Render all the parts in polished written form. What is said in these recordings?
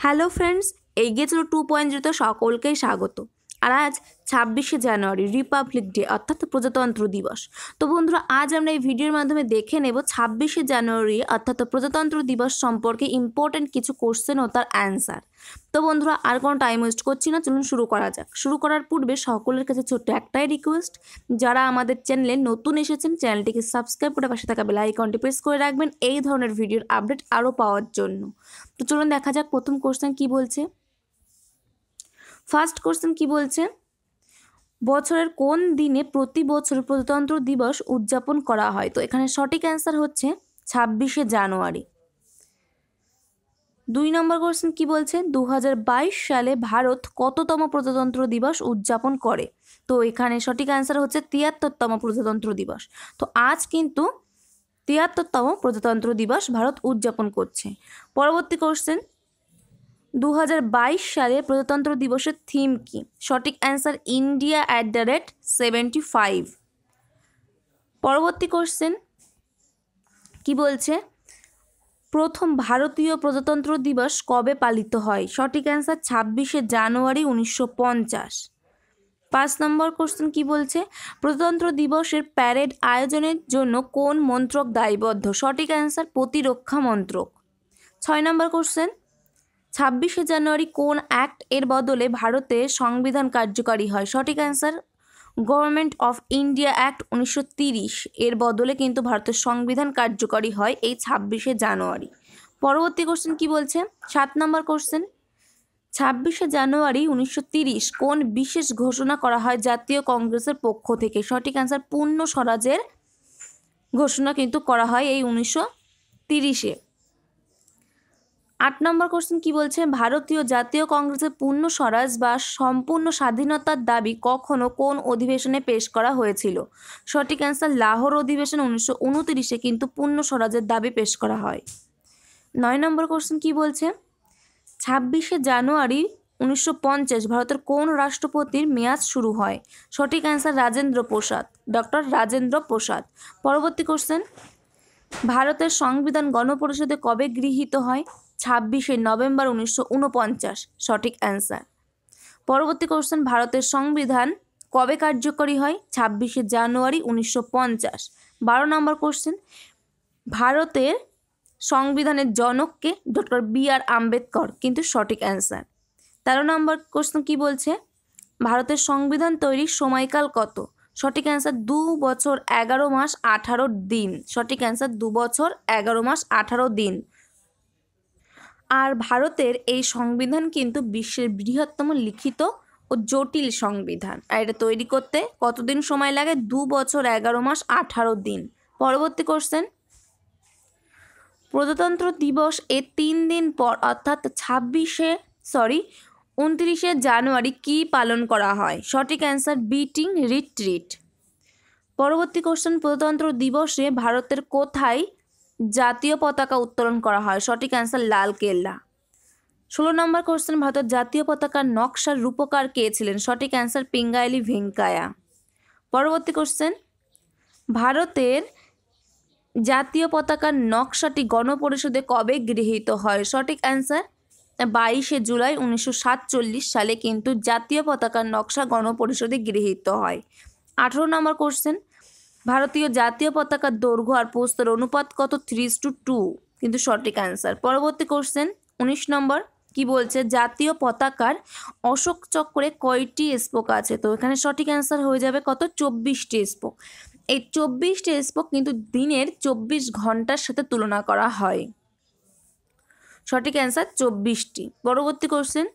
Hello friends, এগিয়ে চলো 2.0 সকলকেই স্বাগত। আর আজ 26শে জানুয়ারি রিপাবলিক ডে অর্থাৎ প্রজাতন্ত্র দিবস। তো বন্ধুরা, আজ আমরা এই ভিডিওর মাধ্যমে দেখে নেব 26শে জানুয়ারি অর্থাৎ প্রজাতন্ত্র দিবস সম্পর্কে ইম্পর্টেন্ট কিছু কোশ্চেন ও তার অ্যান্সার। তো বন্ধুরা, আর কোনো টাইম ওয়েস্ট করছি না, চলুন শুরু করা যাক। শুরু করার পূর্বে সকলের কাছে ছোট্ট একটাই রিকোয়েস্ট, যারা আমাদের চ্যানেলে নতুন এসেছেন চ্যানেলটিকে সাবস্ক্রাইব করে পাশে থাকা বেল আইকনটি প্রেস করে রাখবেন এই ধরনের ভিডিওর আপডেট আরও পাওয়ার জন্য। তো চলুন দেখা যাক প্রথম কোশ্চেন কি বলছে। ফার্স্ট কোশ্চেন কি বলছে, বছরের কোন দিনে প্রতি বছর প্রজাতন্ত্র দিবস উদযাপন করা হয়? তো এখানে সঠিক অ্যান্সার হচ্ছে 26শে জানুয়ারি। 2 নম্বর কোশ্চেন কি বলছে, 2022 সালে ভারত কততম প্রজাতন্ত্র দিবস উদযাপন করে? তো এখানে সঠিক অ্যান্সার হচ্ছে 73তম প্রজাতন্ত্র দিবস। তো আজ কিন্তু 73তম প্রজাতন্ত্র দিবস ভারত উদযাপন করছে। পরবর্তী কোশ্চেন, 2022 সালে প্রজাতন্ত্র দিবসের থিম কি? সঠিক অ্যান্সার ইন্ডিয়া @75। পরবর্তী কোশ্চেন কি বলছে, প্রথম ভারতীয় প্রজাতন্ত্র দিবস কবে পালিত হয়? সঠিক অ্যান্সার 26শে জানুয়ারি 1950। 5 নম্বর কোশ্চেন কি বলছে, প্রজাতন্ত্র দিবসের প্যারেড আয়োজনের জন্য কোন মন্ত্রক দায়বদ্ধ? সঠিক অ্যান্সার প্রতিরক্ষা মন্ত্রক। 6 নম্বর কোশ্চেন, 26শে জানুয়ারি কোন অ্যাক্ট এর বদলে ভারতে সংবিধান কার্যকারী হয়? সঠিক answer government of India act 1930 এর বদলে কিন্তু ভারতের সংবিধান কার্যকারী হয় এই 26শে জানুয়ারি। পরবর্তী কোশ্চেন কি বলছে, 7 নম্বর কোশ্চেন, 26শে জানুয়ারি 1930 কোন বিশেষ ঘোষণা করা হয় জাতীয় কংগ্রেসের পক্ষ থেকে? সঠিক অ্যান্সার পূর্ণ স্বরাজের ঘোষণা কিন্তু করা হয় এই 1930-এ। 8 নম্বর কোশ্চেন কি বলছে, ভারতীয় জাতীয় কংগ্রেসের পূর্ণ স্বরাজ বা সম্পূর্ণ স্বাধীনতার দাবি কখনো কোন অধিবেশনে পেশ করা হয়েছিল? সঠিক অ্যান্সার লাহোর অধিবেশন 1929-এ কিন্তু পূর্ণ স্বরাজের দাবি পেশ করা হয়। 9 নম্বর কোশ্চেন কি বলছে, 26শে জানুয়ারি 1950 ভারতের কোন রাষ্ট্রপতির মেয়াদ শুরু হয়? সঠিক অ্যান্সার রাজেন্দ্র প্রসাদ, ডক্টর রাজেন্দ্র প্রসাদ। পরবর্তী কোশ্চেন, ভারতের সংবিধান গণপরিষদে কবে গৃহীত হয়? 26শে নভেম্বর 1949। সঠিক অ্যান্সার। পরবর্তী কোশ্চেন, ভারতের সংবিধান কবে কার্যকরী হয়? 26শে জানুয়ারি 1950। 12 নম্বর কোশ্চেন, ভারতের সংবিধানের জনককে? ডক্টর BR আম্বেদকর কিন্তু সঠিক অ্যান্সার। 13 নম্বর কোশ্চেন কি বলছে, ভারতের সংবিধান তৈরির সময়কাল কত? সঠিক অ্যান্সার 2 বছর 11 মাস 18 দিন। সঠিক অ্যান্সার 2 বছর 11 মাস 18 দিন। আর ভারতের এই সংবিধান কিন্তু বিশ্বের বৃহত্তম লিখিত ও জটিল সংবিধান। আর এটা তৈরি করতে কতদিন সময় লাগে? 2 বছর 11 মাস 18 দিন। পরবর্তী কোশ্চেন, প্রজাতন্ত্র দিবস এর 3 দিন পর অর্থাৎ 29শে জানুয়ারি কি পালন করা হয়? সঠিক অ্যান্সার বিটিং রিট্রিট। পরবর্তী কোশ্চেন, প্রজাতন্ত্র দিবসে ভারতের কোথায় জাতীয় পতাকা উত্তোলন করা হয়? সঠিক অ্যান্সার লালকেল্লা। 16 নম্বর কোশ্চেন, ভারতের জাতীয় পতাকার নকশার রূপকার কে ছিলেন? সঠিক অ্যান্সার পিঙ্গালি ভেঙ্কায়া। পরবর্তী কোশ্চেন, ভারতের জাতীয় পতাকার নকশাটি গণপরিষদে কবে গৃহীত হয়? সঠিক অ্যান্সার 22শে জুলাই 1947 সালে কিন্তু জাতীয় পতাকার নকশা গণপরিষদে গৃহীত হয়। 18 নম্বর কোশ্চেন, ভারতীয় জাতীয় পতাকার দৈর্ঘ্য আর প্রস্থের অনুপাত কত? 3:2 কিন্তু সঠিক অ্যান্সার। পরবর্তী কোশ্চেন 19 নম্বর কি বলছে, জাতীয় পতাকার অশোক চক্রে কয়টি স্পোক আছে? তো এখানে সঠিক অ্যান্সার হয়ে যাবে কত? 24টি স্পোক। এই 24টি স্পোক কিন্তু দিনের 24 ঘন্টার সাথে তুলনা করা হয়। সঠিক অ্যান্সার 24টি। পরবর্তী কোশ্চেন,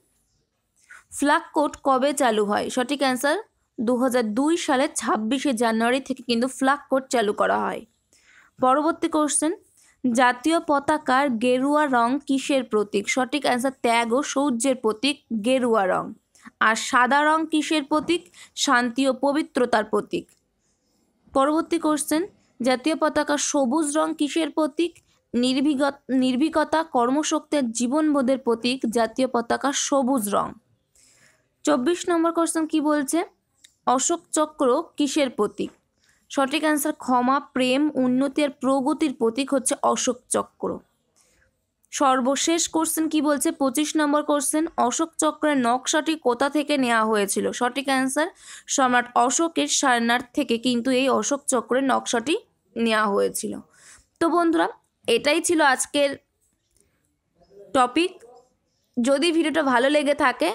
ফ্ল্যাগ কোড কবে চালু হয়? সঠিক অ্যান্সার 2002 সালের 26শে জানুয়ারি থেকে কিন্তু ফ্ল্যাগ কোড চালু করা হয়। পরবর্তী কোশ্চেন, জাতীয় পতাকার গেরুয়া রং কিসের প্রতীক? সঠিক অ্যান্সার ত্যাগ ও সৌর্যের প্রতীক গেরুয়া রং। আর সাদা রং কিসের প্রতীক? শান্তি ও পবিত্রতার প্রতীক। পরবর্তী কোশ্চেন, জাতীয় পতাকার সবুজ রং কিসের প্রতীক? নির্ভীকতা, কর্মশক্তির জীবনবোধের প্রতীক জাতীয় পতাকার সবুজ রং। 24 নম্বর কোশ্চেন কি বলছে, অশোক চক্র কিসের প্রতীক? সঠিক অ্যান্সার ক্ষমা, প্রেম, উন্নতি আর প্রগতির প্রতীক হচ্ছে অশোক চক্র। সর্বশেষ কোশ্চেন কি বলছে, 25 নম্বর কোশ্চেন, অশোক চক্রের নকশাটি কোথা থেকে নেওয়া হয়েছিল? সঠিক অ্যান্সার, সম্রাট অশোকের সারনাথ থেকে কিন্তু এই অশোক চক্রের নকশাটি নেওয়া হয়েছিল। তো বন্ধুরা, এটাই ছিল আজকের টপিক। যদি ভিডিওটা ভালো লেগে থাকে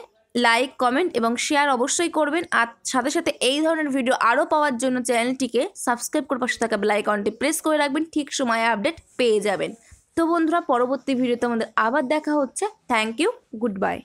লাইক, কমেন্ট এবং শেয়ার অবশ্যই করবেন। আর সাথে সাথে এই ধরনের ভিডিও আরও পাওয়ার জন্য চ্যানেলটিকে সাবস্ক্রাইব করে পাশে থাকা বেল আইকনটি প্রেস করে রাখবেন, ঠিক সময়ে আপডেট পেয়ে যাবেন। তো বন্ধুরা, পরবর্তী ভিডিওতে আমাদের আবার দেখা হচ্ছে। Thank you, good bye.